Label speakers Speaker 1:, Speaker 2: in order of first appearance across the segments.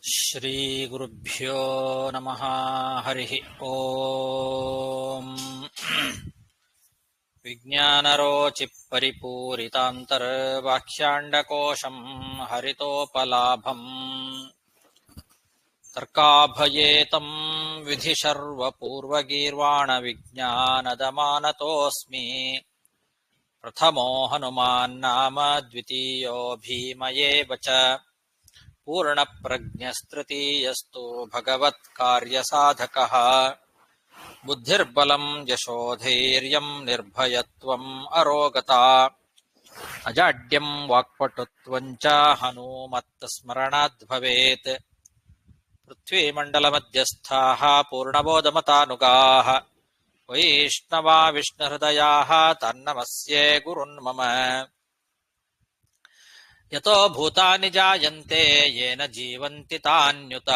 Speaker 1: ಶ್ರೀ ಗುರುಭ್ಯೋ ನಮಃ. ಹರಿ ಓಂ. ವಿಜ್ಞಾನರೋಚಿ ಪರಿಪೂರಿತಾಂತರ್ವಾಕ್ಯಾಂಡಕೋಶಂ ಹರಿತೋಪಲಾಭಂ ತರ್ಕಾಭಯೇತಂ ವಿಧಿ ಸರ್ವಪೂರ್ವಗೀರ್ವಾಣ ವಿಜ್ಞಾನದಮಾನತೋಸ್ಮಿ. ಪ್ರಥಮೋ ಹನುಮಾನ್ ನಾಮ ದ್ವಿತೀಯೋ ಭೀಮಯೇವ ಚ. ಪೂರ್ಣಪ್ರಜ್ಞಸ್ತೃತೀಯಸ್ತು ಭಗವತ್ಕಾರ್ಯಸಾಧಕಃ. ಬುದ್ಧಿರ್ಬಲಂ ಯಶೋಧೈರ್ಯಂ ನಿರ್ಭಯತ್ವಂ ಅರೋಗತಾ. ಅಜಾಡ್ಯಂ ವಾಕ್ಪಟುತ್ವಂ ಚ ಹನುಮತ್ತಸ್ಮರಣಾದ್ ಭವೇತ್. ಪೃಥ್ವೀಮಂಡಲಮಧ್ಯಸ್ಥಾಃ ಪೂರ್ಣಬೋಧಮತಾನುಗಾಃ. ವೈಷ್ಣವಾ ವಿಷ್ಣುಹೃದಯಾಃ ತನ್ನಮಸ್ಯೆ ಗುರುನ್ಮಮ. ಯತೋ ಭೂತಾನಿ ಜಾಯಂತೆ ಯೇನ ಜೀವಂತಿ ತಾನ್ಯುತ.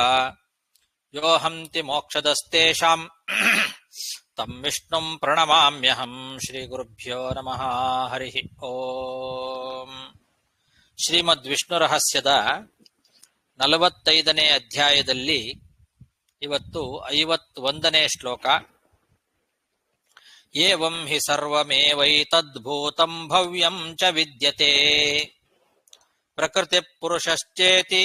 Speaker 1: ಯೋ ಹಂತಿ ಮೋಕ್ಷದಸ್ತೇಷಾಂ ತಂ ವಿಷ್ಣುಂ ಪ್ರಣಮಾಮ್ಯಹಂ. ಶ್ರೀ ಗುರುಭ್ಯೋ ನಮಃ. ಹರಿ ಓಂ. ಶ್ರೀಮದ್ ವಿಷ್ಣು ರಹಸ್ಯದ 45ನೇ ಅಧ್ಯಾಯದಲ್ಲಿ ಇವತ್ತು 51ನೇ ಶ್ಲೋಕ. ಏವಂ ಹಿ ಸರ್ವಮೇವೈತದ್ಭೂತಂ ಭವ್ಯಂ ಚ ವಿದ್ಯತೆ. ಪ್ರಕೃತಿ ಪುರುಷಶ್ಚೇತಿ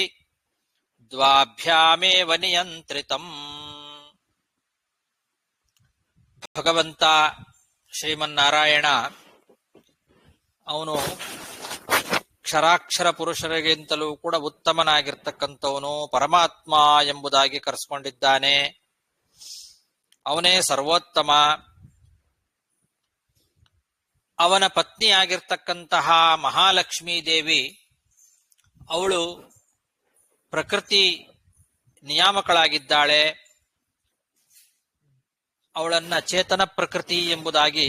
Speaker 1: ದ್ವಾಭ್ಯಾಮೇವ ನಿಯಂತ್ರಿತಂ. ಭಗವಂತ ಶ್ರೀಮನ್ನಾರಾಯಣ ಅವನು ಕ್ಷರಾಕ್ಷರ ಪುರುಷರಿಗಿಂತಲೂ ಕೂಡ ಉತ್ತಮನಾಗಿರ್ತಕ್ಕಂಥವನು ಪರಮಾತ್ಮ ಎಂಬುದಾಗಿ ಕರೆಸ್ಕೊಂಡಿದ್ದಾನೆ. ಅವನೇ ಸರ್ವೋತ್ತಮ. ಅವನ ಪತ್ನಿಯಾಗಿರ್ತಕ್ಕಂತಹ ಮಹಾಲಕ್ಷ್ಮೀ ದೇವಿ ಅವಳು ಪ್ರಕೃತಿ ನಿಯಾಮಕಳಾಗಿದ್ದಾಳೆ. ಅವಳನ್ನ ಚೇತನ ಪ್ರಕೃತಿ ಎಂಬುದಾಗಿ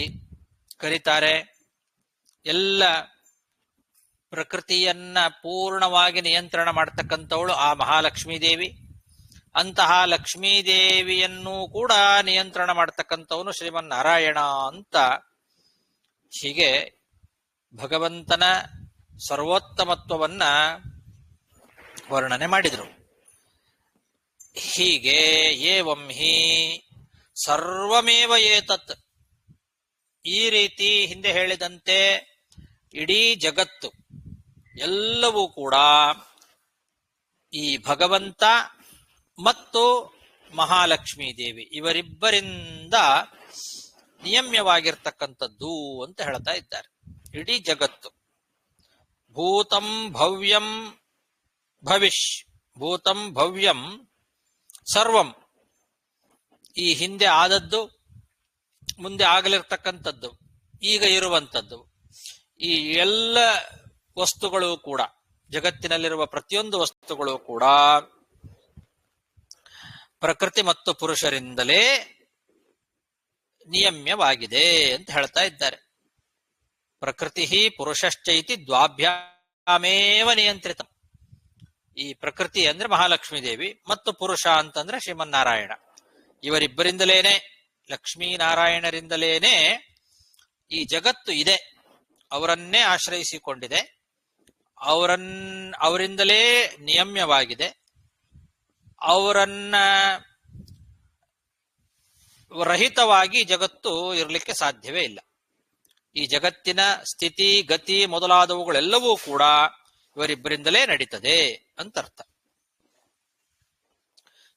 Speaker 1: ಕರೀತಾರೆ. ಎಲ್ಲ ಪ್ರಕೃತಿಯನ್ನ ಪೂರ್ಣವಾಗಿ ನಿಯಂತ್ರಣ ಮಾಡತಕ್ಕಂಥವಳು ಆ ಮಹಾಲಕ್ಷ್ಮೀ ದೇವಿ. ಅಂತಹ ಲಕ್ಷ್ಮೀದೇವಿಯನ್ನು ಕೂಡ ನಿಯಂತ್ರಣ ಮಾಡತಕ್ಕಂಥವನು ಶ್ರೀಮನ್ನಾರಾಯಣ ಅಂತ ಹೀಗೆ ಭಗವಂತನ ಸರ್ವೋತ್ತಮತ್ವವನ್ನ ವರ್ಣನೆ ಮಾಡಿದರು. ಹೀಗೆ ಏವಂ ಹಿ ಸರ್ವಮೇವ ಏತತ್, ಈ ರೀತಿ ಹಿಂದೆ ಹೇಳಿದಂತೆ ಇಡೀ ಜಗತ್ತು ಎಲ್ಲವೂ ಕೂಡ ಈ ಭಗವಂತ ಮತ್ತು ಮಹಾಲಕ್ಷ್ಮೀ ದೇವಿ ಇವರಿಬ್ಬರಿಂದ ನಿಯಮ್ಯವಾಗಿರ್ತಕ್ಕಂಥದ್ದು ಅಂತ ಹೇಳ್ತಾ ಇದ್ದಾರೆ. ಇಡೀ ಜಗತ್ತು ಭೂತಂ ಭವ್ಯಂ ಭವಿಷ್, ಭೂತಂ ಭವ್ಯಂ ಸರ್ವಂ, ಈ ಹಿಂದೆ ಆದದ್ದು, ಮುಂದೆ ಆಗಲಿರ್ತಕ್ಕಂಥದ್ದು, ಈಗ ಇರುವಂಥದ್ದು, ಈ ಎಲ್ಲ ವಸ್ತುಗಳು ಕೂಡ, ಜಗತ್ತಿನಲ್ಲಿರುವ ಪ್ರತಿಯೊಂದು ವಸ್ತುಗಳು ಕೂಡ ಪ್ರಕೃತಿ ಮತ್ತು ಪುರುಷರಿಂದಲೇ ನಿಯಮ್ಯವಾಗಿದೆ ಅಂತ ಹೇಳ್ತಾ ಇದ್ದಾರೆ. ಪ್ರಕೃತಿ ಪುರುಷಶ್ಚೈತಿ ದ್ವಾಭ್ಯಾಮೇವ ನಿಯಂತ್ರಿತ. ಈ ಪ್ರಕೃತಿ ಅಂದ್ರೆ ಮಹಾಲಕ್ಷ್ಮೀ ದೇವಿ ಮತ್ತು ಪುರುಷ ಅಂತಂದ್ರೆ ಶ್ರೀಮನ್ನಾರಾಯಣ. ಇವರಿಬ್ಬರಿಂದಲೇನೆ, ಲಕ್ಷ್ಮೀನಾರಾಯಣರಿಂದಲೇನೆ ಈ ಜಗತ್ತು ಇದೆ. ಅವರನ್ನೇ ಆಶ್ರಯಿಸಿಕೊಂಡಿದೆ. ಅವರಿಂದಲೇ ನಿಯಮ್ಯವಾಗಿದೆ. ಅವರನ್ನ ರಹಿತವಾಗಿ ಜಗತ್ತು ಇರಲಿಕ್ಕೆ ಸಾಧ್ಯವೇ ಇಲ್ಲ. ಈ ಜಗತ್ತಿನ ಸ್ಥಿತಿ ಗತಿ ಮೊದಲಾದವುಗಳೆಲ್ಲವೂ ಕೂಡ ಇವರಿಬ್ಬರಿಂದಲೇ ನಡೀತದೆ ಅಂತರ್ಥ.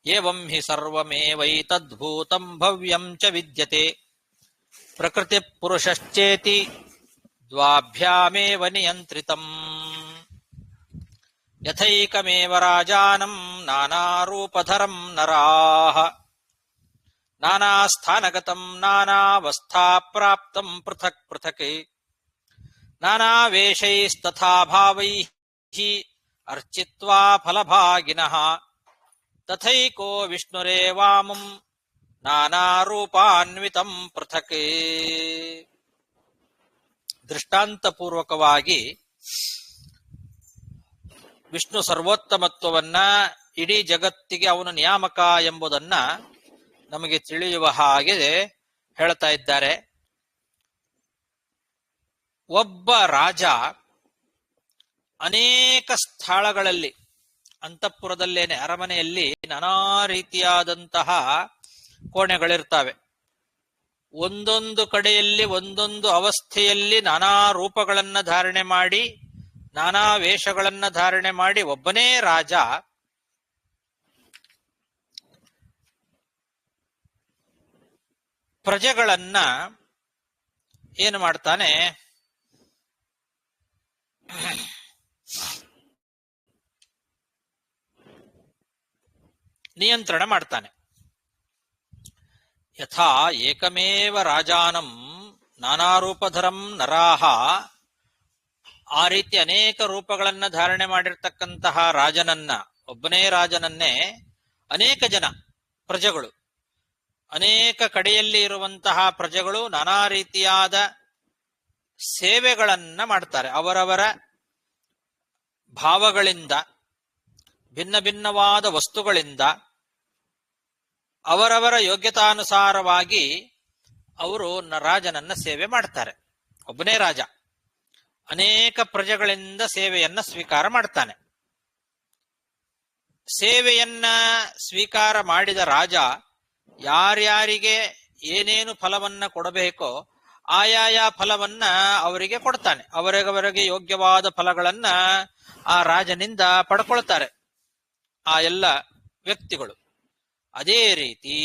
Speaker 1: ಏವಂ ಹಿ ಸರ್ವಮೇವೈತದ್ಭೂತಂ ಭವ್ಯಂ ಚ ವಿದ್ಯತೆ. ಪ್ರಕೃತಿ ಪುರುಷಶ್ಚೇತಿ ದ್ವಾಭ್ಯಾಮೇವ ನಿಯಂತ್ರಿತಂ. ಯಥೈಕಮೇವ ರಾಜಾನಂ ನಾನಾರೂಪಧರಂ ನರಾಃ. ನಾನಾಸ್ಥಾನಗತಂ ನಾನಾವಸ್ಥಾ ಪ್ರಾಪ್ತಂ ಪೃಥಕ್ ಪೃಥಕ್. ನಾನಾವೇಷೈಸ್ತಥಾ ಭಾವೈಃ ಅರ್ಚಿತ್ವಾ ಫಲಭಾಗಿನಃ. ತಥೈಕೋ ವಿಷ್ಣುರೇವಾಮಂ ನಾನಾರೂಪಾನ್ವಿತಂ ಪೃಥಕ್. ದೃಷ್ಟಾಂತಪೂರ್ವಕವಾಗಿ ವಿಷ್ಣು ಸರ್ವೋತ್ತಮತ್ವವನ್ನ, ಇಡೀ ಜಗತ್ತಿಗೆ ಅವನು ನಿಯಾಮಕ ಎಂಬುದನ್ನ ನಮಗೆ ತಿಳಿಯುವ ಹಾಗೆ ಹೇಳ್ತಾ ಇದ್ದಾರೆ. ಒಬ್ಬ ರಾಜ ಅನೇಕ ಸ್ಥಳಗಳಲ್ಲಿ ಅಂತಃಪುರದಲ್ಲೇನೆ ಅರಮನೆಯಲ್ಲಿ ನಾನಾ ರೀತಿಯಾದಂತಹ ಕೋಣೆಗಳಿರ್ತವೆ. ಒಂದೊಂದು ಕಡೆಯಲ್ಲಿ ಒಂದೊಂದು ಅವಸ್ಥೆಯಲ್ಲಿ ನಾನಾ ರೂಪಗಳನ್ನ ಧಾರಣೆ ಮಾಡಿ, ನಾನಾ ವೇಷಗಳನ್ನ ಧಾರಣೆ ಮಾಡಿ ಒಬ್ಬನೇ ರಾಜ ಪ್ರಜೆಗಳನ್ನ ಏನು ಮಾಡ್ತಾನೆ, ನಿಯಂತ್ರಣ ಮಾಡ್ತಾನೆ. ಯಥಾ ಏಕಮೇವ ರಾಜಾನಂ ನಾನಾರೂಪಧರಂ ನರಾಹ, ಆ ರೀತಿ ಅನೇಕ ರೂಪಗಳನ್ನ ಧಾರಣೆ ಮಾಡಿರ್ತಕ್ಕಂತಹ ರಾಜನನ್ನ, ಒಬ್ಬನೇ ರಾಜನನ್ನೇ ಅನೇಕ ಜನ ಪ್ರಜೆಗಳು, ಅನೇಕ ಕಡೆಯಲ್ಲಿ ಇರುವಂತಹ ಪ್ರಜೆಗಳು ನಾನಾ ರೀತಿಯಾದ ಸೇವೆಗಳನ್ನ ಮಾಡ್ತಾರೆ. ಅವರವರ ಭಾವಗಳಿಂದ, ಭಿನ್ನ ಭಿನ್ನವಾದ ವಸ್ತುಗಳಿಂದ, ಅವರವರ ಯೋಗ್ಯತಾನುಸಾರವಾಗಿ ಅವರು ರಾಜನನ್ನ ಸೇವೆ ಮಾಡ್ತಾರೆ. ಒಬ್ಬನೇ ರಾಜ ಅನೇಕ ಪ್ರಜೆಗಳಿಂದ ಸೇವೆಯನ್ನ ಸ್ವೀಕಾರ ಮಾಡ್ತಾನೆ. ಸೇವೆಯನ್ನ ಸ್ವೀಕಾರ ಮಾಡಿದ ರಾಜ ಯಾರ್ಯಾರಿಗೆ ಏನೇನು ಫಲವನ್ನ ಕೊಡಬೇಕೋ ಆಯಾಯ ಫಲವನ್ನ ಅವರಿಗೆ ಕೊಡ್ತಾನೆ. ಅವರಿಗವರಿಗೆ ಯೋಗ್ಯವಾದ ಫಲಗಳನ್ನ ಆ ರಾಜನಿಂದ ಪಡ್ಕೊಳ್ತಾರೆ ಆ ಎಲ್ಲ ವ್ಯಕ್ತಿಗಳು. ಅದೇ ರೀತಿ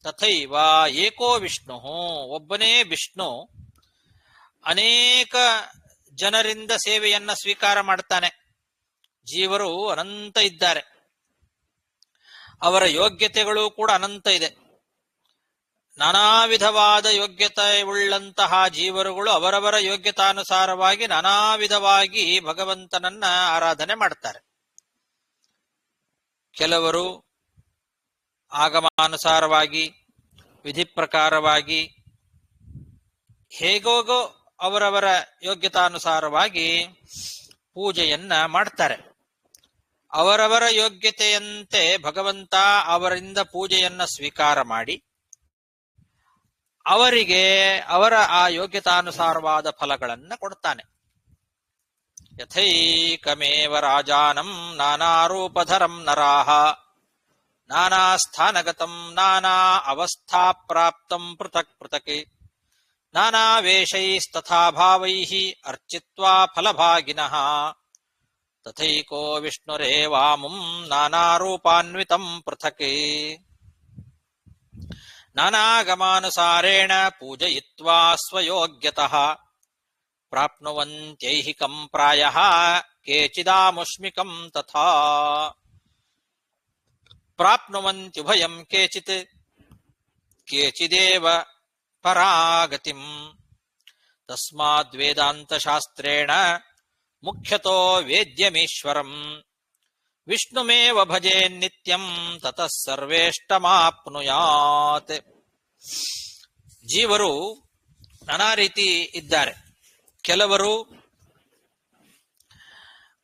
Speaker 1: ತಥೈವ ಏಕೋ ವಿಷ್ಣು, ಒಬ್ಬನೇ ವಿಷ್ಣು ಅನೇಕ ಜನರಿಂದ ಸೇವೆಯನ್ನ ಸ್ವೀಕಾರ ಮಾಡ್ತಾನೆ. ಜೀವರು ಅನಂತ ಇದ್ದಾರೆ, ಅವರ ಯೋಗ್ಯತೆಗಳು ಕೂಡ ಅನಂತ ಇದೆ. ನಾನಾ ವಿಧವಾದ ಯೋಗ್ಯತೆ ಉಳ್ಳಂತಹ ಜೀವರುಗಳು ಅವರವರ ಯೋಗ್ಯತಾನುಸಾರವಾಗಿ ನಾನಾ ವಿಧವಾಗಿ ಭಗವಂತನನ್ನ ಆರಾಧನೆ ಮಾಡ್ತಾರೆ. ಕೆಲವರು ಆಗಮಾನುಸಾರವಾಗಿ, ವಿಧಿ ಪ್ರಕಾರವಾಗಿ, ಹೇಗೋಗೋ ಅವರವರ ಯೋಗ್ಯತಾನುಸಾರವಾಗಿ ಪೂಜೆಯನ್ನ ಮಾಡ್ತಾರೆ. ಅವರವರ ಯೋಗ್ಯತೆಯಂತೆ ಭಗವಂತ ಅವರಿಂದ ಪೂಜೆಯನ್ನ ಸ್ವೀಕಾರ ಮಾಡಿ ಅವರಿಗೆ ಅವರ ಆ ಯೋಗ್ಯತಾನುಸಾರವಾದ ಫಲಗಳನ್ನ ಕೊಡ್ತಾನೆ. ಯಥೈಕಮೇವ ರಾಜಾನಂ ನಾನಾರೂಪಧರಂ ನರಾಹ ನಾನಾ ಸ್ಥಾನಗತಂ ನಾನಾ ಅವಸ್ಥಾ ಪ್ರಾಪ್ತಂ ಪೃಥಕ್ ಪೃಥಕ್ ನಾನಾ ವೇಷೈಸ್ತಥಾ ಭಾವೈಃ ಅರ್ಚಿತ್ವಾ ಫಲಭಾಗಿನಃ ತಥೈಕೋ ವಿಷ್ಣುರೇವಾಮುಂ ನಾನಾರೂಪಾನ್ವಿತಂ ಪೃಥಕ್ ನಾನಾಗಮಾನುಸಾರೇಣ ಪೂಜಯಿತ್ವಾ ಸ್ವಯೋಗ್ಯತಃ ಪ್ರಾಪ್ನುವಂತ್ಯೈಹಿಕಂ ಪ್ರಾಯಃ ಕೇಚಿದಾಮುಷ್ಮಿಕಂ ತಥಾ ಪ್ರಾಪ್ನುವಂತ್ಯುಭಯಂ ಕೇಚಿತ್ ಕೇಚಿದೇವ ಪರಾಗತಿಂ ತಸ್ಮಾದ್ವೇದಾಂತಶಾಸ್ತ್ರೇಣ ಮುಖ್ಯತೋ ವೇದ್ಯಮೀಶ್ವರಂ ವಿಷ್ಣುಮೇವ ಭಜೇನ್ನಿತ್ಯಂ ತತಃ ಸರ್ವೇಷ್ಟಮಾಪ್ನುಯಾತ್. ಜೀವರು ನಾನಾ ರೀತಿ ಇದ್ದಾರೆ. ಕೆಲವರು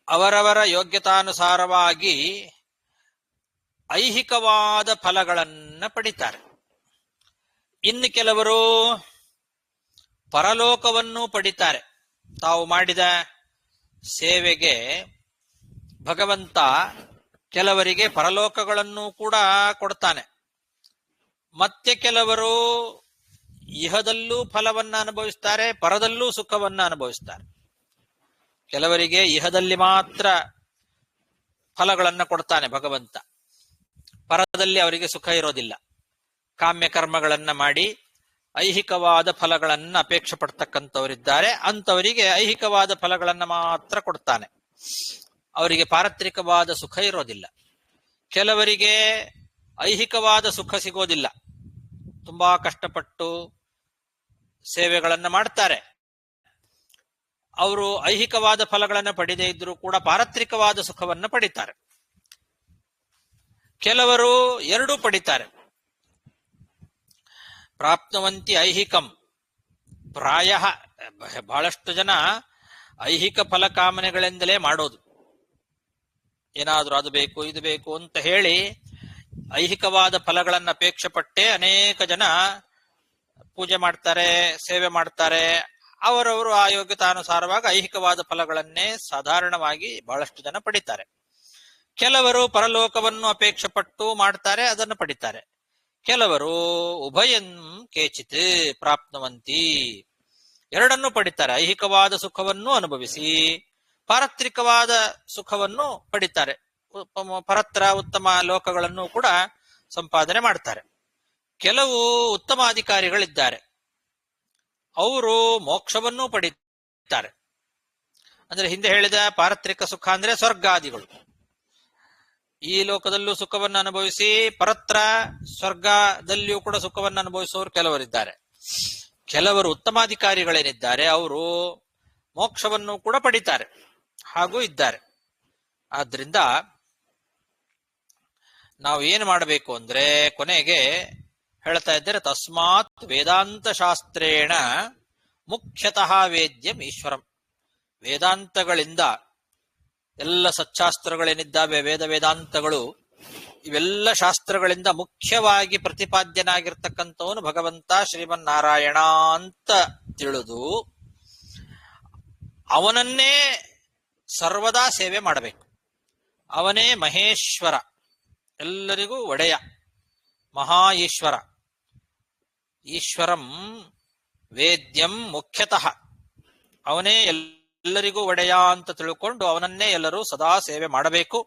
Speaker 1: ಅವರವರ ಯೋಗ್ಯತಾನುಸಾರವಾಗಿ ಐಹಿಕವಾದ ಫಲಗಳನ್ನ ಪಡಿತಾರೆ. ಇನ್ನು ಕೆಲವರು ಪರಲೋಕವನ್ನು ಪಡಿತಾರೆ. ತಾವು ಮಾಡಿದ ಸೇವೆಗೆ ಭಗವಂತ ಕೆಲವರಿಗೆ ಪರಲೋಕಗಳನ್ನು ಕೂಡ ಕೊಡ್ತಾನೆ. ಮತ್ತೆ ಕೆಲವರು ಇಹದಲ್ಲೂ ಫಲವನ್ನ ಅನುಭವಿಸ್ತಾರೆ, ಪರದಲ್ಲೂ ಸುಖವನ್ನ ಅನುಭವಿಸ್ತಾರೆ. ಕೆಲವರಿಗೆ ಇಹದಲ್ಲಿ ಮಾತ್ರ ಫಲಗಳನ್ನ ಕೊಡ್ತಾನೆ ಭಗವಂತ, ಪರದಲ್ಲಿ ಅವರಿಗೆ ಸುಖ ಇರೋದಿಲ್ಲ. ಕಾಮ್ಯ ಕರ್ಮಗಳನ್ನ ಮಾಡಿ ಐಹಿಕವಾದ ಫಲಗಳನ್ನ ಅಪೇಕ್ಷೆ ಪಡ್ತಕ್ಕಂಥವರಿದ್ದಾರೆ. ಅಂಥವರಿಗೆ ಐಹಿಕವಾದ ಫಲಗಳನ್ನ ಮಾತ್ರ ಕೊಡ್ತಾನೆ, ಅವರಿಗೆ ಪಾರತ್ರಿಕವಾದ ಸುಖ ಇರೋದಿಲ್ಲ. ಕೆಲವರಿಗೆ ಐಹಿಕವಾದ ಸುಖ ಸಿಗೋದಿಲ್ಲ, ತುಂಬಾ ಕಷ್ಟಪಟ್ಟು ಸೇವೆಗಳನ್ನ ಮಾಡ್ತಾರೆ. ಅವರು ಐಹಿಕವಾದ ಫಲಗಳನ್ನು ಪಡೆದೇ ಇದ್ರೂ ಕೂಡ ಪಾರತ್ರಿಕವಾದ ಸುಖವನ್ನ ಪಡಿತಾರೆ. ಕೆಲವರು ಎರಡೂ ಪಡಿತಾರೆ. ಪ್ರಾಪ್ನುವಂತಿ ಐಹಿಕಂ ಪ್ರಾಯ, ಬಹಳಷ್ಟು ಜನ ಐಹಿಕ ಫಲಕಾಮನೆಗಳಿಂದಲೇ ಮಾಡೋದು. ಏನಾದ್ರೂ ಅದು ಬೇಕು ಇದು ಬೇಕು ಅಂತ ಹೇಳಿ ಐಹಿಕವಾದ ಫಲಗಳನ್ನು ಅಪೇಕ್ಷೆ ಪಟ್ಟೆ ಅನೇಕ ಜನ ಪೂಜೆ ಮಾಡ್ತಾರೆ, ಸೇವೆ ಮಾಡ್ತಾರೆ. ಅವರವರು ಆ ಯೋಗ್ಯತಾನುಸಾರವಾಗಿ ಐಹಿಕವಾದ ಫಲಗಳನ್ನೇ ಸಾಧಾರಣವಾಗಿ ಬಹಳಷ್ಟು ಜನ ಪಡಿತಾರೆ. ಕೆಲವರು ಪರಲೋಕವನ್ನು ಅಪೇಕ್ಷೆ ಪಟ್ಟು ಮಾಡ್ತಾರೆ, ಅದನ್ನು ಪಡಿತಾರೆ. ಕೆಲವರು ಉಭಯಂ ಕೇಚಿತ್ ಪ್ರಾಪ್ನುವಂತಿ, ಎರಡನ್ನೂ ಪಡಿತಾರೆ. ಐಹಿಕವಾದ ಸುಖವನ್ನು ಅನುಭವಿಸಿ ಪಾರತ್ರಿಕವಾದ ಸುಖವನ್ನು ಪಡಿತಾರೆ. ಪರತ್ರ ಉತ್ತಮ ಲೋಕಗಳನ್ನು ಕೂಡ ಸಂಪಾದನೆ ಮಾಡ್ತಾರೆ. ಕೆಲವು ಉತ್ತಮಾಧಿಕಾರಿಗಳಿದ್ದಾರೆ, ಅವರು ಮೋಕ್ಷವನ್ನೂ ಪಡಿತಾರೆ. ಅಂದ್ರೆ ಹಿಂದೆ ಹೇಳಿದ ಪಾರತ್ರಿಕ ಸುಖ ಅಂದ್ರೆ ಸ್ವರ್ಗಾದಿಗಳು. ಈ ಲೋಕದಲ್ಲೂ ಸುಖವನ್ನು ಅನುಭವಿಸಿ ಪರತ್ರ ಸ್ವರ್ಗದಲ್ಲಿಯೂ ಕೂಡ ಸುಖವನ್ನು ಅನುಭವಿಸುವವರು ಕೆಲವರಿದ್ದಾರೆ. ಕೆಲವರು ಉತ್ತಮಾಧಿಕಾರಿಗಳೇನಿದ್ದಾರೆ ಅವರು ಮೋಕ್ಷವನ್ನು ಕೂಡ ಪಡಿತಾರೆ, ಹಾಗೂ ಇದ್ದಾರೆ. ಆದ್ರಿಂದ ನಾವು ಏನು ಮಾಡಬೇಕು ಅಂದ್ರೆ ಕೊನೆಗೆ ಹೇಳ್ತಾ ಇದ್ದಾರೆ, ತಸ್ಮಾತ್ ವೇದಾಂತ ಶಾಸ್ತ್ರೇಣ ಮುಖ್ಯತಃ ವೇದ್ಯಂ ಈಶ್ವರಂ. ವೇದಾಂತಗಳಿಂದ, ಎಲ್ಲ ಸಚ್ಚಾಸ್ತ್ರಗಳೇನಿದ್ದಾವೆ, ವೇದಾಂತಗಳು, ಇವೆಲ್ಲ ಶಾಸ್ತ್ರಗಳಿಂದ ಮುಖ್ಯವಾಗಿ ಪ್ರತಿಪಾದ್ಯನಾಗಿರ್ತಕ್ಕಂಥವನು ಭಗವಂತ ಶ್ರೀಮನ್ನಾರಾಯಣ ಅಂತ ತಿಳಿದು ಅವನನ್ನೇ ಸರ್ವದಾ ಸೇವೆ ಮಾಡಬೇಕು. ಅವನೇ ಮಹೇಶ್ವರ, ಎಲ್ಲರಿಗೂ ಒಡೆಯ, ಮಹಾ ಈಶ್ವರ. ಈಶ್ವರಂ ವೇದ್ಯಂ ಮುಖ್ಯತಃ, ಅವನೇ ಎಲ್ಲರಿಗೂ ಒಡೆಯ ಅಂತ ತಿಳ್ಕೊಂಡು ಅವನನ್ನೇ ಎಲ್ಲರೂ ಸದಾ ಸೇವೆ ಮಾಡಬೇಕು.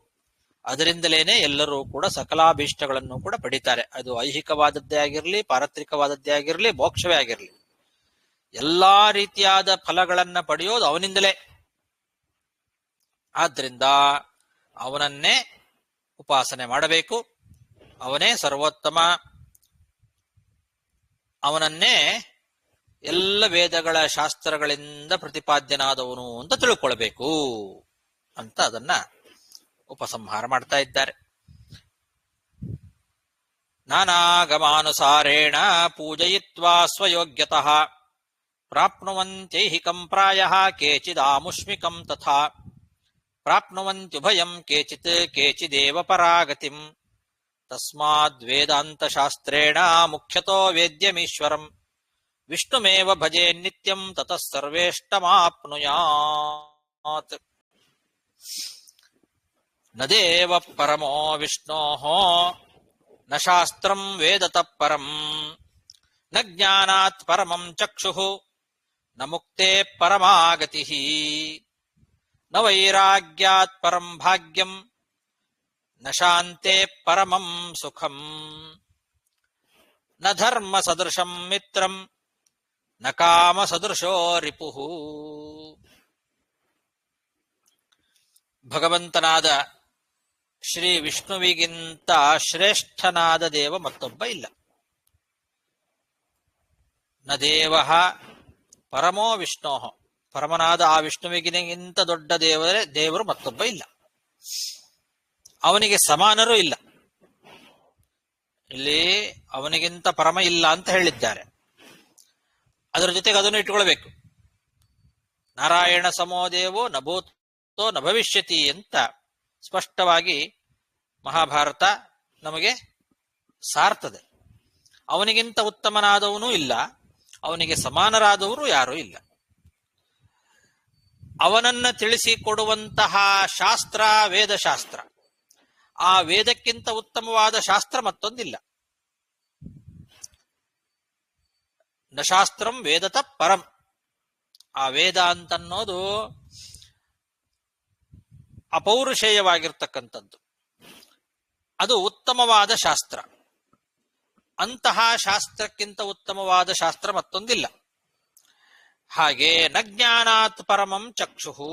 Speaker 1: ಅದರಿಂದಲೇನೆ ಎಲ್ಲರೂ ಕೂಡ ಸಕಲಾಭೀಷ್ಟಗಳನ್ನು ಕೂಡ ಪಡಿತಾರೆ. ಅದು ಐಹಿಕವಾದದ್ದೇ ಆಗಿರಲಿ, ಪಾರತ್ರಿಕವಾದದ್ದೇ ಆಗಿರಲಿ, ಮೋಕ್ಷವೇ ಆಗಿರಲಿ, ಎಲ್ಲಾ ರೀತಿಯಾದ ಫಲಗಳನ್ನ ಪಡೆಯೋದು ಅವನಿಂದಲೇ. ಆದ್ರಿಂದ ಅವನನ್ನೇ ಉಪಾಸನೆ ಮಾಡಬೇಕು. ಅವನೇ ಸರ್ವೋತ್ತಮ, ಅವನನ್ನೇ ಎಲ್ಲ ವೇದಗಳ ಶಾಸ್ತ್ರಗಳಿಂದ ಪ್ರತಿಪಾದ್ಯನಾದವನು ಅಂತ ತಿಳ್ಕೊಳ್ಬೇಕು ಅಂತ ಅದನ್ನ ಉಪಸಂಹಾರ ಮಾಡ್ತಾ ಇದ್ದಾರೆ. ನಾನಾಗಮಾನುಸಾರೇಣ ಪೂಜಯಿತ್ವಾ ಸ್ವಯೋಗ್ಯತಃ ಪ್ರಾಪ್ನುವಂತ್ಯೈಹಿಕಂ ಪ್ರಾಯಃ ಕೇಚಿದಾಮುಷ್ಮಿಕಂ ತಥಾ ಪ್ರಾಪ್ನುವಂತ್ಯುಭಯಂ ಕೇಚಿತ್ ಕೇಚಿದೇವ ಪರಾಗತಿಂ ತಸ್ಮಾದ್ ವೇದಾಂತ ಶಾಸ್ತ್ರೇಣ ಮುಖ್ಯತೋ ವೇದ್ಯಮೀಶ್ವರಂ ವಿಷ್ಣುಮೇವ ಭಜೆ ನಿತ್ಯಂ ತತಃ ಸರ್ವೇಷ್ಟಮಾಪ್ನುಯಾತ್. ನ ದೇವ ಪರಮೋ ವಿಷ್ಣೋಃ ನ ಶಾಸ್ತ್ರಂ ವೇದತಃ ಪರಂ ನ ಜ್ಞಾನಾತ್ ಪರಮಂ ಚಕ್ಷುಃ ನ ಮುಕ್ತೇ ಪರಮಾಗತಿಃ ನ ವೈರಾಗ್ಯಾತ್ ಪರಂ ಭಾಗ್ಯಂ ನ ಶಾಂತೆ ಪರಮಂ ಸುಖಂ ನ ಧರ್ಮ ಸದೃಶಂ ಮಿತ್ರಂ ನ ಕಾಮ ಸದೃಶೋ ರಿಪುಃ. ಭಗವಂತನಾದ ಶ್ರೀ ವಿಷ್ಣುವಿಗಿಂತ ಶ್ರೇಷ್ಠನಾದ ದೇವ ಮತ್ತೊಬ್ಬ ಇಲ್ಲ. ನ ದೇವ ಪರಮೋ ವಿಷ್ಣೋ, ಪರಮನಾದ ಆ ವಿಷ್ಣುವಿಗಿಂತ ದೊಡ್ಡ ದೇವರು ಮತ್ತೊಬ್ಬ ಇಲ್ಲ. ಅವನಿಗೆ ಸಮಾನರೂ ಇಲ್ಲ. ಇಲ್ಲಿ ಅವನಿಗಿಂತ ಪರಮ ಇಲ್ಲ ಅಂತ ಹೇಳಿದ್ದಾರೆ. ಅದರ ಜೊತೆಗೆ ಅದನ್ನು ಇಟ್ಕೊಳ್ಬೇಕು. ನಾರಾಯಣ ಸಮೋ ದೇವೋ ನ ಭೂತೋ ನ ಭವಿಷ್ಯತಿ ಅಂತ ಸ್ಪಷ್ಟವಾಗಿ ಮಹಾಭಾರತ ನಮಗೆ ಸಾರ್ತದೆ. ಅವನಿಗಿಂತ ಉತ್ತಮನಾದವನೂ ಇಲ್ಲ, ಅವನಿಗೆ ಸಮಾನರಾದವರು ಯಾರೂ ಇಲ್ಲ. ಅವನನ್ನ ತಿಳಿಸಿಕೊಡುವಂತಹ ಶಾಸ್ತ್ರ ವೇದಶಾಸ್ತ್ರ. ಆ ವೇದಕ್ಕಿಂತ ಉತ್ತಮವಾದ ಶಾಸ್ತ್ರ ಮತ್ತೊಂದಿಲ್ಲ. ನ ಶಾಸ್ತ್ರಂ ವೇದತಃ ಪರಂ. ಆ ವೇದ ಅಂತನ್ನೋದು ಅಪೌರುಷೇಯವಾಗಿರ್ತಕ್ಕಂಥದ್ದು, ಅದು ಉತ್ತಮವಾದ ಶಾಸ್ತ್ರ. ಅಂತಹ ಶಾಸ್ತ್ರಕ್ಕಿಂತ ಉತ್ತಮವಾದ ಶಾಸ್ತ್ರ ಮತ್ತೊಂದಿಲ್ಲ. ಹಾಗೆ ನ ಜ್ಞಾನಾತ್ ಪರಮಂ ಚಕ್ಷುಹು,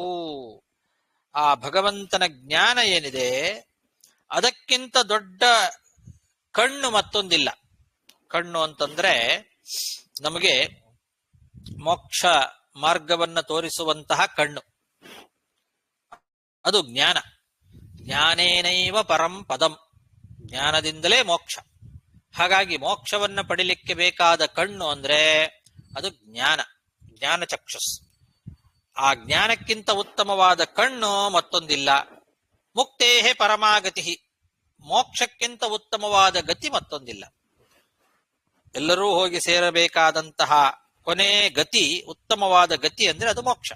Speaker 1: ಆ ಭಗವಂತನ ಜ್ಞಾನ ಏನಿದೆ ಅದಕ್ಕಿಂತ ದೊಡ್ಡ ಕಣ್ಣು ಮತ್ತೊಂದಿಲ್ಲ. ಕಣ್ಣು ಅಂತಂದ್ರೆ ನಮಗೆ ಮೋಕ್ಷ ಮಾರ್ಗವನ್ನ ತೋರಿಸುವಂತಹ ಕಣ್ಣು, ಅದು ಜ್ಞಾನ. ಜ್ಞಾನೇನೈವ ಪರಂ ಪದಂ, ಜ್ಞಾನದಿಂದಲೇ ಮೋಕ್ಷ. ಹಾಗಾಗಿ ಮೋಕ್ಷವನ್ನ ಪಡಿಲಿಕ್ಕೆ ಬೇಕಾದ ಕಣ್ಣು ಅಂದ್ರೆ ಅದು ಜ್ಞಾನ, ಜ್ಞಾನ ಚಕ್ಷುಸ್. ಆ ಜ್ಞಾನಕ್ಕಿಂತ ಉತ್ತಮವಾದ ಕಣ್ಣು ಮತ್ತೊಂದಿಲ್ಲ. ಮುಕ್ತೇಹೇ ಪರಮಾಗತಿ, ಮೋಕ್ಷಕ್ಕಿಂತ ಉತ್ತಮವಾದ ಗತಿ ಮತ್ತೊಂದಿಲ್ಲ. ಎಲ್ಲರೂ ಹೋಗಿ ಸೇರಬೇಕಾದಂತಹ ಕೊನೆ ಗತಿ, ಉತ್ತಮವಾದ ಗತಿ ಅಂದ್ರೆ ಅದು ಮೋಕ್ಷ.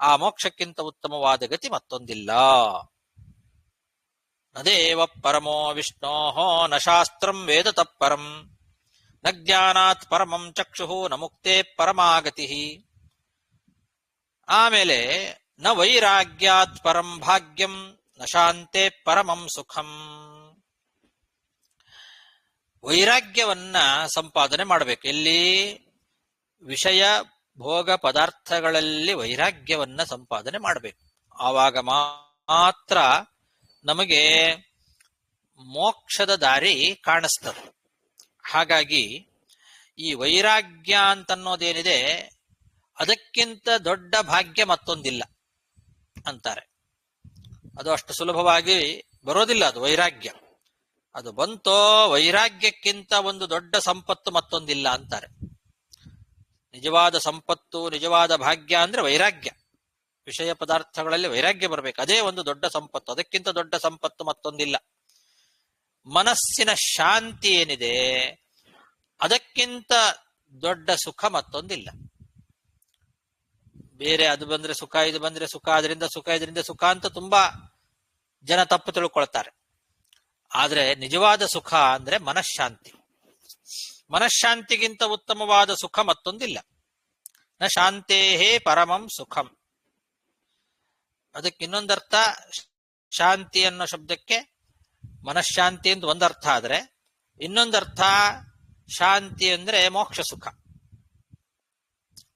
Speaker 1: ಆ ಮೋಕ್ಷಕ್ಕಿಂತ ಉತ್ತಮವಾದ ಗತಿ ಮತ್ತೊಂದಿಲ್ಲ. ನದೇವ ಪರಮೋ ವಿಷ್ಣೋಃ ನ ಶಾಸ್ತ್ರಂ ವೇದ ತತ್ಪರಂ ನ ಜ್ಞಾನಾತ್ ಪರಮಂ ಚಕ್ಷುಃ ನ ಮುಕ್ತೇ ಪರಮಾಗತಿಃ. ಆಮೇಲೆ ನ ವೈರಾಗ್ಯಾತ್ ಪರಂ ಭಾಗ್ಯಂ ನ ಶಾಂತೆ ಪರಮಂ ಸುಖಂ. ವೈರಾಗ್ಯವನ್ನ ಸಂಪಾದನೆ ಮಾಡಬೇಕು. ಎಲ್ಲಿ? ವಿಷಯ ಭೋಗ ಪದಾರ್ಥಗಳಲ್ಲಿ ವೈರಾಗ್ಯವನ್ನ ಸಂಪಾದನೆ ಮಾಡಬೇಕು. ಆವಾಗ ಮಾತ್ರ ನಮಗೆ ಮೋಕ್ಷದ ದಾರಿ ಕಾಣಿಸ್ತದೆ. ಹಾಗಾಗಿ ಈ ವೈರಾಗ್ಯ ಅಂತನ್ನೋದೇನಿದೆ ಅದಕ್ಕಿಂತ ದೊಡ್ಡ ಭಾಗ್ಯ ಮತ್ತೊಂದಿಲ್ಲ ಅಂತಾರೆ. ಅದು ಅಷ್ಟು ಸುಲಭವಾಗಿ ಬರೋದಿಲ್ಲ. ಅದು ವೈರಾಗ್ಯ, ಅದು ಬಂತೋ ವೈರಾಗ್ಯಕ್ಕಿಂತ ಒಂದು ದೊಡ್ಡ ಸಂಪತ್ತು ಮತ್ತೊಂದಿಲ್ಲ ಅಂತಾರೆ. ನಿಜವಾದ ಸಂಪತ್ತು, ನಿಜವಾದ ಭಾಗ್ಯ ಅಂದ್ರೆ ವೈರಾಗ್ಯ. ವಿಷಯ ಪದಾರ್ಥಗಳಲ್ಲಿ ವೈರಾಗ್ಯ ಬರಬೇಕು. ಅದೇ ಒಂದು ದೊಡ್ಡ ಸಂಪತ್ತು. ಅದಕ್ಕಿಂತ ದೊಡ್ಡ ಸಂಪತ್ತು ಮತ್ತೊಂದಿಲ್ಲ. ಮನಸ್ಸಿನ ಶಾಂತಿ ಏನಿದೆ ಅದಕ್ಕಿಂತ ದೊಡ್ಡ ಸುಖ ಮತ್ತೊಂದಿಲ್ಲ. ಬೇರೆ ಅದು ಬಂದ್ರೆ ಸುಖ, ಇದು ಬಂದ್ರೆ ಸುಖ, ಅದರಿಂದ ಸುಖ, ಇದರಿಂದ ಸುಖ ಅಂತ ತುಂಬಾ ಜನ ತಪ್ಪು ತಿಳ್ಕೊಳ್ತಾರೆ. ಆದ್ರೆ ನಿಜವಾದ ಸುಖ ಅಂದ್ರೆ ಮನಃಶಾಂತಿ. ಮನಃಶಾಂತಿಗಿಂತ ಉತ್ತಮವಾದ ಸುಖ ಮತ್ತೊಂದಿಲ್ಲ. ನ ಶಾಂತೇಹೇ ಪರಮಂ ಸುಖಂ. ಅದಕ್ಕೆ ಇನ್ನೊಂದರ್ಥ, ಶಾಂತಿ ಅನ್ನೋ ಶಬ್ದಕ್ಕೆ ಮನಃಶಾಂತಿ ಅಂತ ಒಂದರ್ಥ ಆದ್ರೆ, ಇನ್ನೊಂದರ್ಥ ಶಾಂತಿ ಅಂದ್ರೆ ಮೋಕ್ಷ ಸುಖ.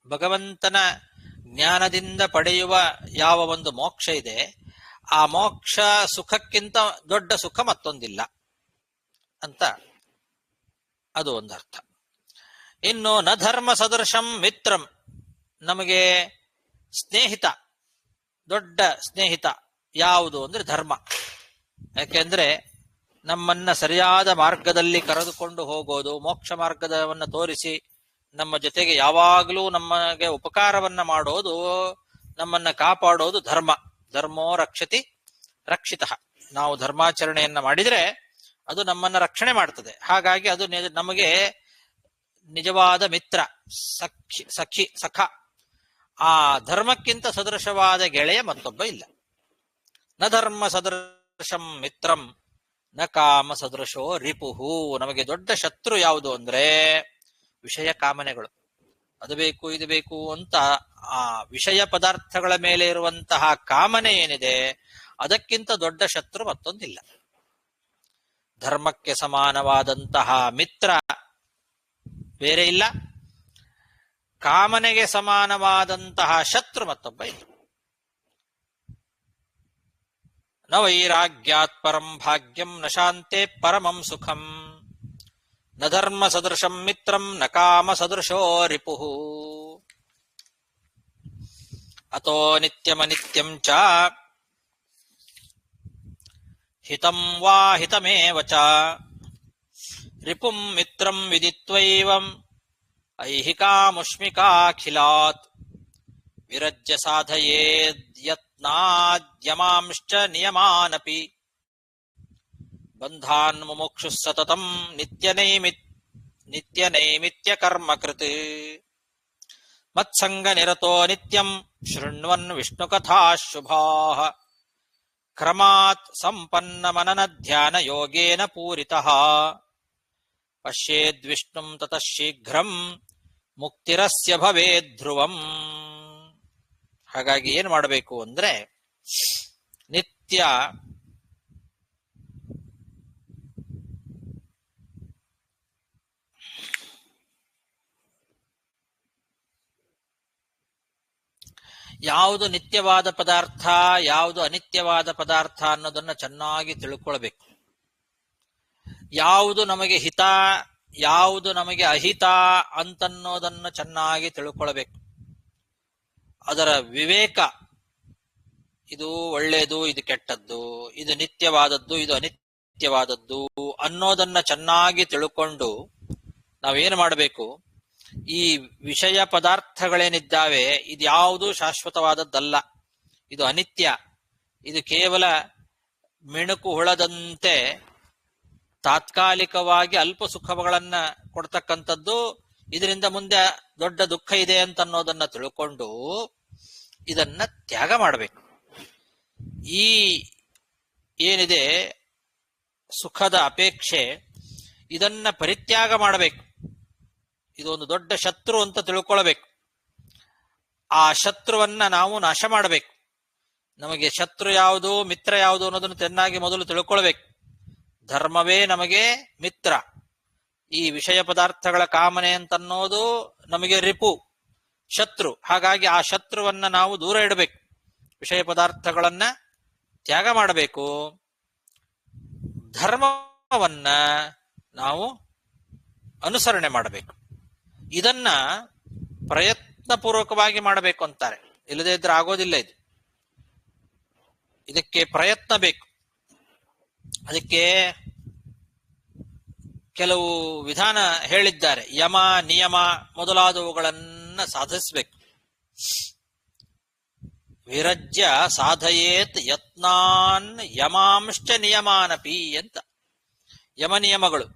Speaker 1: ಭಗವಂತನ ಜ್ಞಾನದಿಂದ ಪಡೆಯುವ ಯಾವ ಒಂದು ಮೋಕ್ಷ ಇದೆ, ಆ ಮೋಕ್ಷ ಸುಖಕ್ಕಿಂತ ದೊಡ್ಡ ಸುಖ ಮತ್ತೊಂದಿಲ್ಲ ಅಂತ ಅದು ಒಂದರ್ಥ. ಇನ್ನು ನ ಧರ್ಮ ಸದೃಶಂ ಮಿತ್ರಂ. ನಮಗೆ ಸ್ನೇಹಿತ, ದೊಡ್ಡ ಸ್ನೇಹಿತ ಯಾವುದು ಅಂದ್ರೆ ಧರ್ಮ. ಯಾಕೆಂದ್ರೆ ನಮ್ಮನ್ನ ಸರಿಯಾದ ಮಾರ್ಗದಲ್ಲಿ ಕರೆದುಕೊಂಡು ಹೋಗೋದು, ಮೋಕ್ಷ ಮಾರ್ಗದವನ್ನ ತೋರಿಸಿ ನಮ್ಮ ಜೊತೆಗೆ ಯಾವಾಗಲೂ ನಮಗೆ ಉಪಕಾರವನ್ನ ಮಾಡೋದು, ನಮ್ಮನ್ನ ಕಾಪಾಡೋದು ಧರ್ಮ. ಧರ್ಮೋ ರಕ್ಷತಿ ರಕ್ಷಿತಃ. ನಾವು ಧರ್ಮಾಚರಣೆಯನ್ನ ಮಾಡಿದ್ರೆ ಅದು ನಮ್ಮನ್ನ ರಕ್ಷಣೆ ಮಾಡ್ತದೆ. ಹಾಗಾಗಿ ಅದು ನಮಗೆ ನಿಜವಾದ ಮಿತ್ರ, ಸಖ. ಆ ಧರ್ಮಕ್ಕಿಂತ ಸದೃಶವಾದ ಗೆಳೆಯ ಮತ್ತೊಬ್ಬ ಇಲ್ಲ. ನ ಧರ್ಮ ಸದೃಶಂ ಮಿತ್ರಂ ನ ಕಾಮ ಸದೃಶೋ ರಿಪುಹು. ನಮಗೆ ದೊಡ್ಡ ಶತ್ರು ಯಾವುದು ಅಂದ್ರೆ ವಿಷಯ ಕಾಮನೆಗಳು. ಅದು ಬೇಕು, ಇದು ಬೇಕು ಅಂತ ಆ ವಿಷಯ ಪದಾರ್ಥಗಳ ಮೇಲೆ ಇರುವಂತಹ ಕಾಮನೆ ಏನಿದೆ ಅದಕ್ಕಿಂತ ದೊಡ್ಡ ಶತ್ರು ಮತ್ತೊಂದಿಲ್ಲ. ಧರ್ಮಕ್ಕೆ ಸಮಾನವಾದಂತಹ ಮಿತ್ರ ಬೇರೆ ಇಲ್ಲ, ಕಾಮನೆಗೆ ಸಮಾನವಾದಂತಹ ಶತ್ರು ಮತ್ತೊಬ್ಬ ಇಲ್ಲ. ನ ವೈರಾಗ್ಯಾತ್ ಪರಂ ಭಾಗ್ಯಂ ನ ಶಾಂತೆ ಪರಮಂ ಸುಖಂ ನ ಧರ್ಮ ಸದೃಶಂ ಮಿತ್ರಂ ನ ಕಾಮ ಸದೃಶೋ ರಿಪುಃ. ಅತೋ ನಿತ್ಯಮನಿತ್ಯಂ ಚ ಹಿತಂ ವಾ ಹಿತಮೇವ ಚ ರಿಪುಂ ಮಿತ್ರಂ ವಿದಿತ್ವೈವಂ ಐಹಿಕಾಮುಷ್ಮಿಕಾಖಿಲಾತ್ ವಿರಜ್ಯ ಸಾಧಯೇದ್ಯತ್ನಾದ್ಯಮಾಂಶ್ಚ ನಿಯಮಾನಪಿ ಬಂಧಾನ್ ಮುಮುಕ್ಷುಃ ಸತತಂ ನಿತ್ಯನೈಮಿತ್ಯ ಕರ್ಮಕೃತ್ ಮತ್ಸಂಗ ನಿರತೋ ನಿತ್ಯಂ ಶೃಣ್ವನ್ ವಿಷ್ಣುಕಥಾಃ ಶುಭಾಃ ಕ್ರಮಾತ್ ಸಂಪನ್ನ ಮನನ ಧ್ಯಾನ ಯೋಗೇನ ಪೂರಿತಃ ಪಶ್ಯೇದ್ವಿಷ್ಣುಂ ತತಃ ಶೀಘ್ರಂ ಮುಕ್ತಿರಸ್ಯ ಭವೇದ್ ಧ್ರುವಂ. ಹಾಗಾಗಿ ಏನ್ ಮಾಡಬೇಕು ಅಂದ್ರೆ ನಿತ್ಯ ಯಾವುದು ನಿತ್ಯವಾದ ಪದಾರ್ಥ, ಯಾವುದು ಅನಿತ್ಯವಾದ ಪದಾರ್ಥ ಅನ್ನೋದನ್ನ ಚೆನ್ನಾಗಿ ತಿಳ್ಕೊಳ್ಬೇಕು. ಯಾವುದು ನಮಗೆ ಹಿತ, ಯಾವುದು ನಮಗೆ ಅಹಿತ ಅಂತನ್ನೋದನ್ನು ಚೆನ್ನಾಗಿ ತಿಳ್ಕೊಳ್ಬೇಕು. ಅದರ ವಿವೇಕ, ಇದು ಒಳ್ಳೆಯದು, ಇದು ಕೆಟ್ಟದ್ದು, ಇದು ನಿತ್ಯವಾದದ್ದು, ಇದು ಅನಿತ್ಯವಾದದ್ದು ಅನ್ನೋದನ್ನ ಚೆನ್ನಾಗಿ ತಿಳ್ಕೊಂಡು ನಾವೇನು ಮಾಡಬೇಕು, ಈ ವಿಷಯ ಪದಾರ್ಥಗಳೇನಿದ್ದಾವೆ ಇದ್ಯಾವುದು ಶಾಶ್ವತವಾದದ್ದಲ್ಲ, ಇದು ಅನಿತ್ಯ, ಇದು ಕೇವಲ ಮಿಣುಕು ಹುಳದಂತೆ ತಾತ್ಕಾಲಿಕವಾಗಿ ಅಲ್ಪ ಸುಖಗಳನ್ನ ಕೊಡ್ತಕ್ಕಂಥದ್ದು, ಇದರಿಂದ ಮುಂದೆ ದೊಡ್ಡ ದುಃಖ ಇದೆ ಅಂತ ಅನ್ನೋದನ್ನ ತಿಳ್ಕೊಂಡು ಇದನ್ನ ತ್ಯಾಗ ಮಾಡಬೇಕು. ಈ ಏನಿದೆ ಸುಖದ ಅಪೇಕ್ಷೆ, ಇದನ್ನ ಪರಿತ್ಯಾಗ ಮಾಡಬೇಕು. ಇದೊಂದು ದೊಡ್ಡ ಶತ್ರು ಅಂತ ತಿಳ್ಕೊಳ್ಬೇಕು. ಆ ಶತ್ರುವನ್ನ ನಾವು ನಾಶ ಮಾಡಬೇಕು. ನಮಗೆ ಶತ್ರು ಯಾವುದು, ಮಿತ್ರ ಯಾವುದು ಅನ್ನೋದನ್ನು ಚೆನ್ನಾಗಿ ಮೊದಲು ತಿಳ್ಕೊಳ್ಬೇಕು. ಧರ್ಮವೇ ನಮಗೆ ಮಿತ್ರ. ಈ ವಿಷಯ ಪದಾರ್ಥಗಳ ಕಾಮನೆ ಅಂತನ್ನೋದು ನಮಗೆ ರಿಪು, ಶತ್ರು. ಹಾಗಾಗಿ ಆ ಶತ್ರುವನ್ನ ನಾವು ದೂರ ಇಡಬೇಕು. ವಿಷಯ ಪದಾರ್ಥಗಳನ್ನ ತ್ಯಾಗ ಮಾಡಬೇಕು. ಧರ್ಮವನ್ನ ನಾವು ಅನುಸರಣೆ ಮಾಡಬೇಕು. ಇದನ್ನ ಪ್ರಯತ್ನಪೂರ್ವಕವಾಗಿ ಮಾಡಬೇಕು ಅಂತಾರೆ. ಇಲ್ಲದೇ ಇದ್ರೆ ಆಗೋದಿಲ್ಲ. ಇದಕ್ಕೆ ಪ್ರಯತ್ನ ಬೇಕು. ಅದಕ್ಕೆ ಕೆಲವು ವಿಧಾನ ಹೇಳಿದ್ದಾರೆ. ಯಮ, ನಿಯಮ ಮೊದಲಾದವುಗಳನ್ನ ಸಾಧಿಸಬೇಕು. ವಿರಜ್ಯ ಸಾಧಯೇತ್ ಯತ್ನಾನ್ ಯಮಾಂಶ್ಚ ನಿಯಮಾನಪಿ ಅಂತ. ಯಮ ನಿಯಮಗಳು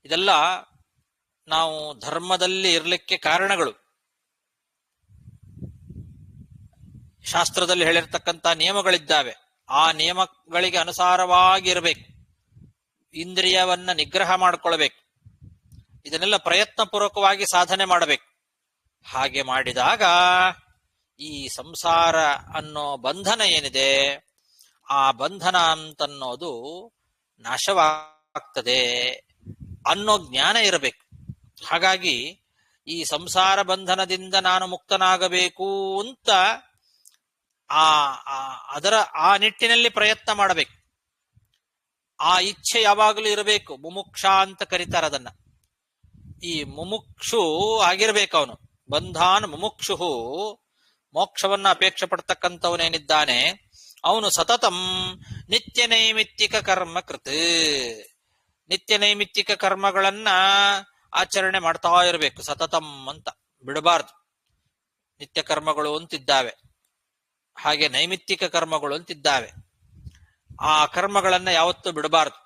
Speaker 1: ಇದೆಲ್ಲ ನಾವು ಧರ್ಮದಲ್ಲಿ ಇರಲಿಕ್ಕೆ ಕಾರಣಗಳು. ಶಾಸ್ತ್ರದಲ್ಲಿ ಹೇಳಿರ್ತಕ್ಕಂಥ ನಿಯಮಗಳಿದ್ದಾವೆ. ಆ ನಿಯಮಗಳಿಗೆ ಅನುಸಾರವಾಗಿ ಇರಬೇಕು. ಇಂದ್ರಿಯವನ್ನ ನಿಗ್ರಹ ಮಾಡಿಕೊಳ್ಬೇಕು. ಇದನ್ನೆಲ್ಲ ಪ್ರಯತ್ನಪೂರ್ವಕವಾಗಿ ಸಾಧನೆ ಮಾಡಬೇಕು. ಹಾಗೆ ಮಾಡಿದಾಗ ಈ ಸಂಸಾರ ಅನ್ನೋ ಬಂಧನ ಏನಿದೆ, ಆ ಬಂಧನ ಅಂತನ್ನೋದು ನಾಶವಾಗ್ತದೆ ಅನ್ನೋ ಜ್ಞಾನ ಇರಬೇಕು. ಹಾಗಾಗಿ ಈ ಸಂಸಾರ ಬಂಧನದಿಂದ ನಾನು ಮುಕ್ತನಾಗಬೇಕು ಅಂತ ಆ ನಿಟ್ಟಿನಲ್ಲಿ ಪ್ರಯತ್ನ ಮಾಡಬೇಕು. ಆ ಇಚ್ಛೆ ಯಾವಾಗಲೂ ಇರಬೇಕು. ಮುಮುಕ್ಷ ಅಂತ ಕರೀತಾರೆ ಅದನ್ನ. ಈ ಮುಮುಕ್ಷು ಆಗಿರ್ಬೇಕು ಅವನು. ಬಂಧಾನ್ ಮುಮುಕ್ಷು, ಮೋಕ್ಷವನ್ನ ಅಪೇಕ್ಷೆ ಪಡ್ತಕ್ಕಂಥವನೇನಿದ್ದಾನೆ ಅವನು ಸತತಂ ನಿತ್ಯ ನೈಮಿತ್ತಿಕ ಕರ್ಮ ಕೃತ್. ನಿತ್ಯ ನೈಮಿತ್ತಿಕ ಕರ್ಮಗಳನ್ನ ಆಚರಣೆ ಮಾಡ್ತಾ ಇರಬೇಕು. ಸತತಂ ಅಂತ ಬಿಡಬಾರ್ದು. ನಿತ್ಯ ಕರ್ಮಗಳು ಅಂತಿದ್ದಾವೆ, ಹಾಗೆ ನೈಮಿತ್ತಿಕ ಕರ್ಮಗಳು ಅಂತಿದ್ದಾವೆ. ಆ ಕರ್ಮಗಳನ್ನ ಯಾವತ್ತೂ ಬಿಡಬಾರ್ದು.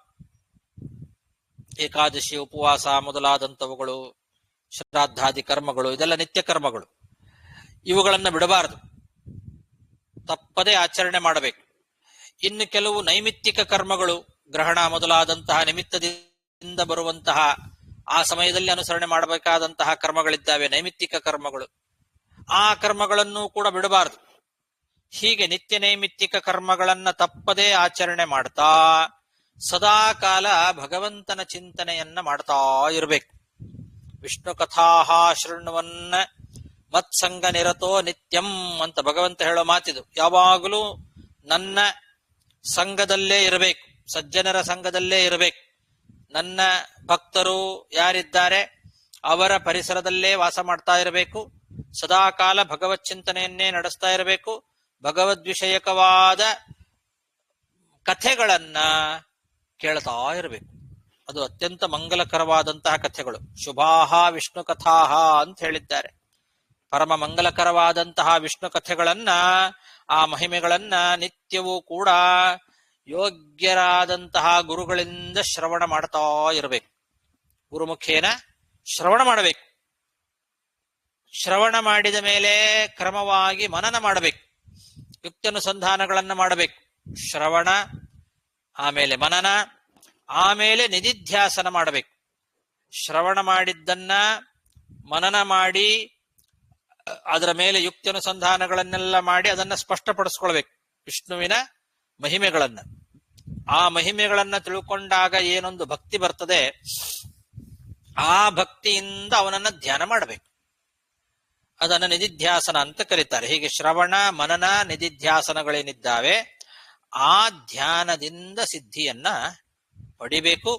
Speaker 1: ಏಕಾದಶಿ, ಉಪವಾಸ ಮೊದಲಾದಂಥವುಗಳು, ಶ್ರಾದ್ದಾದಿ ಕರ್ಮಗಳು, ಇದೆಲ್ಲ ನಿತ್ಯ ಕರ್ಮಗಳು. ಇವುಗಳನ್ನ ಬಿಡಬಾರದು, ತಪ್ಪದೇ ಆಚರಣೆ ಮಾಡಬೇಕು. ಇನ್ನು ಕೆಲವು ನೈಮಿತ್ತಿಕ ಕರ್ಮಗಳು, ಗ್ರಹಣ ಮೊದಲಾದಂತಹ ನಿಮಿತ್ತದಿಂದ ಬರುವಂತಹ ಆ ಸಮಯದಲ್ಲಿ ಅನುಸರಣೆ ಮಾಡಬೇಕಾದಂತಹ ಕರ್ಮಗಳಿದ್ದಾವೆ, ನೈಮಿತ್ತಿಕ ಕರ್ಮಗಳು. ಆ ಕರ್ಮಗಳನ್ನು ಕೂಡ ಬಿಡಬಾರದು. ಹೀಗೆ ನಿತ್ಯ ನೈಮಿತ್ತಿಕ ಕರ್ಮಗಳನ್ನ ತಪ್ಪದೇ ಆಚರಣೆ ಮಾಡ್ತಾ ಸದಾ ಕಾಲ ಭಗವಂತನ ಚಿಂತನೆಯನ್ನ ಮಾಡ್ತಾ ಇರಬೇಕು. ವಿಷ್ಣು ಕಥಾ ಶೃಣ್ವನ್ನ ಮತ್ಸಂಗ ನಿರತೋ ನಿತ್ಯಂ ಅಂತ ಭಗವಂತ ಹೇಳೋ ಮಾತಿದು. ಯಾವಾಗಲೂ ನನ್ನ ಸಂಘದಲ್ಲೇ ಇರಬೇಕು, ಸಜ್ಜನರ ಸಂಘದಲ್ಲೇ ಇರಬೇಕು. ನನ್ನ ಭಕ್ತರು ಯಾರಿದ್ದಾರೆ ಅವರ ಪರಿಸರದಲ್ಲೇ ವಾಸ ಮಾಡ್ತಾ ಇರಬೇಕು. ಸದಾಕಾಲ ಭಗವತ್ ಚಿಂತನೆಯನ್ನೇ ನಡೆಸ್ತಾ ಇರಬೇಕು. ಭಗವದ್ವಿಷಯಕವಾದ ಕಥೆಗಳನ್ನ ಕೇಳ್ತಾ ಇರಬೇಕು. ಅದು ಅತ್ಯಂತ ಮಂಗಲಕರವಾದಂತಹ ಕಥೆಗಳು. ಶುಭಾಹ ವಿಷ್ಣು ಕಥಾಹ ಅಂತ ಹೇಳಿದ್ದಾರೆ. ಪರಮ ಮಂಗಲಕರವಾದಂತಹ ವಿಷ್ಣು ಕಥೆಗಳನ್ನ, ಆ ಮಹಿಮೆಗಳನ್ನ ನಿತ್ಯವೂ ಕೂಡ ಯೋಗ್ಯರಾದಂತಹ ಗುರುಗಳಿಂದ ಶ್ರವಣ ಮಾಡ್ತಾ ಇರಬೇಕು. ಗುರುಮುಖೇನ ಶ್ರವಣ ಮಾಡಬೇಕು. ಶ್ರವಣ ಮಾಡಿದ ಮೇಲೆ ಕ್ರಮವಾಗಿ ಮನನ ಮಾಡಬೇಕು. ಯುಕ್ತ್ಯನುಸಂಧಾನಗಳನ್ನ ಮಾಡಬೇಕು. ಶ್ರವಣ, ಆಮೇಲೆ ಮನನ, ಆಮೇಲೆ ನಿಧಿಧ್ಯಾಸನ ಮಾಡಬೇಕು. ಶ್ರವಣ ಮಾಡಿದ್ದನ್ನ ಮನನ ಮಾಡಿ ಅದರ ಮೇಲೆ ಯುಕ್ತ್ಯನುಸಂಧಾನಗಳನ್ನೆಲ್ಲ ಮಾಡಿ ಅದನ್ನ ಸ್ಪಷ್ಟಪಡಿಸ್ಕೊಳ್ಬೇಕು. ವಿಷ್ಣುವಿನ ಮಹಿಮೆಗಳನ್ನ, ಆ ಮಹಿಮೆಗಳನ್ನ ತಿಳ್ಕೊಂಡಾಗ ಏನೊಂದು ಭಕ್ತಿ ಬರ್ತದೆ, ಆ ಭಕ್ತಿಯಿಂದ ಅವನನ್ನ ಧ್ಯಾನ ಮಾಡಬೇಕು. ಅದನ್ನ ನಿಧಿಧ್ಯಾಸನ ಅಂತ ಕರೀತಾರೆ. ಹೀಗೆ ಶ್ರವಣ, ಮನನ, ನಿಧಿಧ್ಯಾಸನಗಳೇನಿದ್ದಾವೆ ಆ ಧ್ಯಾನದಿಂದ ಸಿದ್ಧಿಯನ್ನ ಪಡಿಬೇಕು.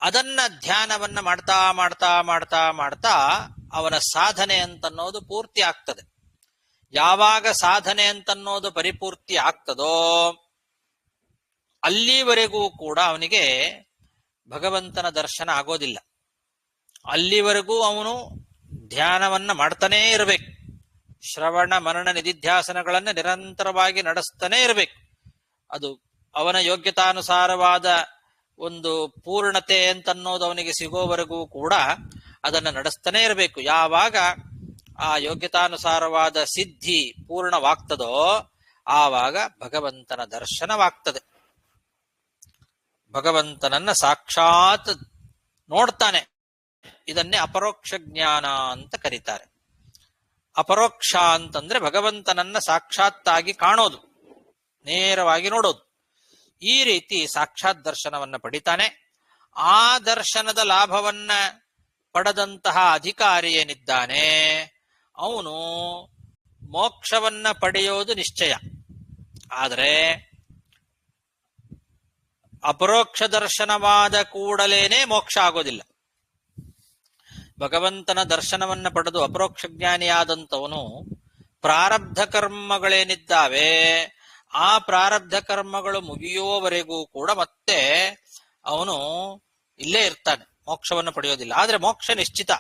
Speaker 1: ಅದನ್ನ ಧ್ಯಾನವನ್ನ ಮಾಡ್ತಾ ಮಾಡ್ತಾ ಮಾಡ್ತಾ ಮಾಡ್ತಾ ಅವನ ಸಾಧನೆ ಅಂತನ್ನೋದು ಪೂರ್ತಿ ಆಗ್ತದೆ. ಯಾವಾಗ ಸಾಧನೆ ಅಂತನ್ನೋದು ಪರಿಪೂರ್ತಿ ಆಗ್ತದೋ ಅಲ್ಲಿವರೆಗೂ ಕೂಡ ಅವನಿಗೆ ಭಗವಂತನ ದರ್ಶನ ಆಗೋದಿಲ್ಲ. ಅಲ್ಲಿವರೆಗೂ ಅವನು ಧ್ಯಾನವನ್ನ ಮಾಡ್ತಾನೇ ಇರಬೇಕು. ಶ್ರವಣ, ಮನನ, ನಿಧಿಧ್ಯಾಸನಗಳನ್ನ ನಿರಂತರವಾಗಿ ನಡೆಸ್ತಾನೆ ಇರಬೇಕು. ಅದು ಅವನ ಯೋಗ್ಯತಾನುಸಾರವಾದ ಒಂದು ಪೂರ್ಣತೆ ಅಂತನ್ನೋದು ಅವನಿಗೆ ಸಿಗೋವರೆಗೂ ಕೂಡ ಅದನ್ನ ನಡೆಸ್ತಾನೆ ಇರಬೇಕು. ಯಾವಾಗ ಆ ಯೋಗ್ಯತಾನುಸಾರವಾದ ಸಿದ್ಧಿ ಪೂರ್ಣವಾಗ್ತದೋ ಆವಾಗ ಭಗವಂತನ ದರ್ಶನವಾಗ್ತದೆ. ಭಗವಂತನನ್ನ ಸಾಕ್ಷಾತ್ ನೋಡ್ತಾನೆ. ಇದನ್ನೇ ಅಪರೋಕ್ಷ ಜ್ಞಾನ ಅಂತ ಕರೀತಾರೆ. ಅಪರೋಕ್ಷ ಅಂತಂದ್ರೆ ಭಗವಂತನನ್ನ ಸಾಕ್ಷಾತ್ತಾಗಿ ಕಾಣೋದು, ನೇರವಾಗಿ ನೋಡೋದು. ಈ ರೀತಿ ಸಾಕ್ಷಾತ್ ದರ್ಶನವನ್ನ ಪಡಿತಾನೆ. ಆ ದರ್ಶನದ ಲಾಭವನ್ನ ಪಡೆದಂತಹ ಅಧಿಕಾರಿ ಏನಿದ್ದಾನೆ ಅವನು ಮೋಕ್ಷವನ್ನ ಪಡೆಯೋದು ನಿಶ್ಚಯ. ಆದರೆ ಅಪರೋಕ್ಷ ದರ್ಶನವಾದ ಕೂಡಲೇನೆ ಮೋಕ್ಷ ಆಗೋದಿಲ್ಲ. ಭಗವಂತನ ದರ್ಶನವನ್ನ ಪಡೆದು ಅಪರೋಕ್ಷ ಜ್ಞಾನಿಯಾದಂಥವನು ಪ್ರಾರಬ್ಧ ಕರ್ಮಗಳೇನಿದ್ದಾವೆ ಆ ಪ್ರಾರಬ್ಧ ಕರ್ಮಗಳು ಮುಗಿಯುವವರೆಗೂ ಕೂಡ ಮತ್ತೆ ಅವನು ಇಲ್ಲೇ ಇರ್ತಾನೆ, ಮೋಕ್ಷವನ್ನು ಪಡೆಯೋದಿಲ್ಲ. ಆದ್ರೆ ಮೋಕ್ಷ ನಿಶ್ಚಿತ.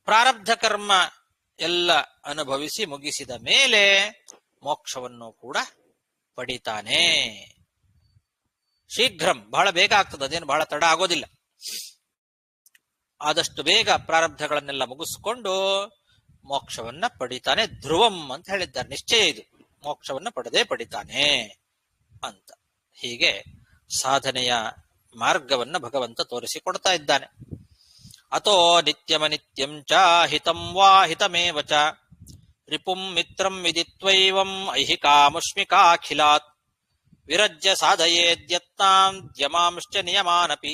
Speaker 1: ಪ್ರಾರಬ್ಧ ಕರ್ಮ ಎಲ್ಲ ಅನುಭವಿಸಿ ಮುಗಿಸಿದ ಮೇಲೆ ಮೋಕ್ಷವನ್ನು ಕೂಡ ಪಡಿತಾನೆ. ಶೀಘ್ರಂ, ಬಹಳ ಬೇಗ ಆಗ್ತದೆ, ಅದೇನು ಬಹಳ ತಡ ಆಗೋದಿಲ್ಲ. ಆದಷ್ಟು ಬೇಗ ಪ್ರಾರಬ್ಧಗಳನ್ನೆಲ್ಲ ಮುಗಿಸ್ಕೊಂಡು ಮೋಕ್ಷವನ್ನ ಪಡಿತಾನೆ. ಧ್ರುವಂ ಅಂತ ಹೇಳಿದ್ದಾರೆ, ನಿಶ್ಚಯ ಇದು, ಮೋಕ್ಷವನ್ನ ಪಡೆದೇ ಪಡಿತಾನೆ ಅಂತ. ಹೀಗೆ ಸಾಧನೆಯ ಮಾರ್ಗವನ್ನ ಭಗವಂತ ತೋರಿಸಿಕೊಡ್ತಾ ಇದ್ದಾನೆ. ಅಥೋ ನಿತ್ಯಮನಿತ್ಯಂ ಚ ಹಿತಂ ವಾ ಹಿತಮೇವ ಚ ರಿಪುಂ ಮಿತ್ರಂ ವಿದಿತ್ವೈವಂ ಐಹಿಕಾಮುಷ್ಮಿಕಾಖಿಲಾತ್ ವಿರಜ್ಯ ಸಾಧಯೇದ್ಯತ್ನಾಂ ದ್ಯಮಾಂಶ್ಚ ನಿಯಮಾನಪಿ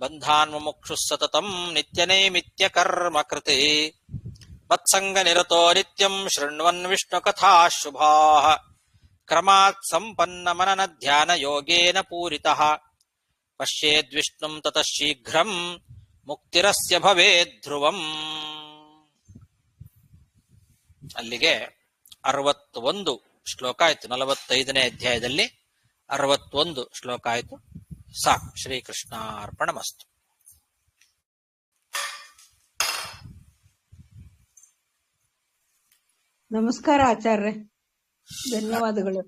Speaker 1: ಬಂಧಾನ್ ಮುಮುಕ್ಷು ಸತತಂ ನಿತ್ಯನೈಮಿತ್ಯ ಕರ್ಮ ಕೃತೆ ಮತ್ಸಂಗ ನಿರತೋ ನಿತ್ಯಂ ಶೃಣ್ವನ್ ವಿಷ್ಣು ಕಥಾ ಶುಭಾಃ ಕ್ರಮಾತ್ ಸಂಪನ್ನ ಮನನ ಧ್ಯಾನ ಯೋಗೇನ ಪೂರಿತಃ ಪಶ್ಯೇದ್ವಿಷ್ಣುಂ ತತಃ ಶೀಘ್ರಂ ಮುಕ್ತಿರಸ್ಯ ಭವೇದ್ ಧ್ರುವಂ. ಅಲ್ಲಿಗೆ 61 ಶ್ಲೋಕ ಆಯ್ತು. 45ನೇ ಅಧ್ಯಾಯದಲ್ಲಿ 61 ಶ್ಲೋಕ ಆಯ್ತು. ಸಾಕು. ಶ್ರೀಕೃಷ್ಣಾರ್ಪಣಮಸ್ತು.
Speaker 2: ನಮಸ್ಕಾರ ಆಚಾರ್ಯ, ಧನ್ಯವಾದಗಳು.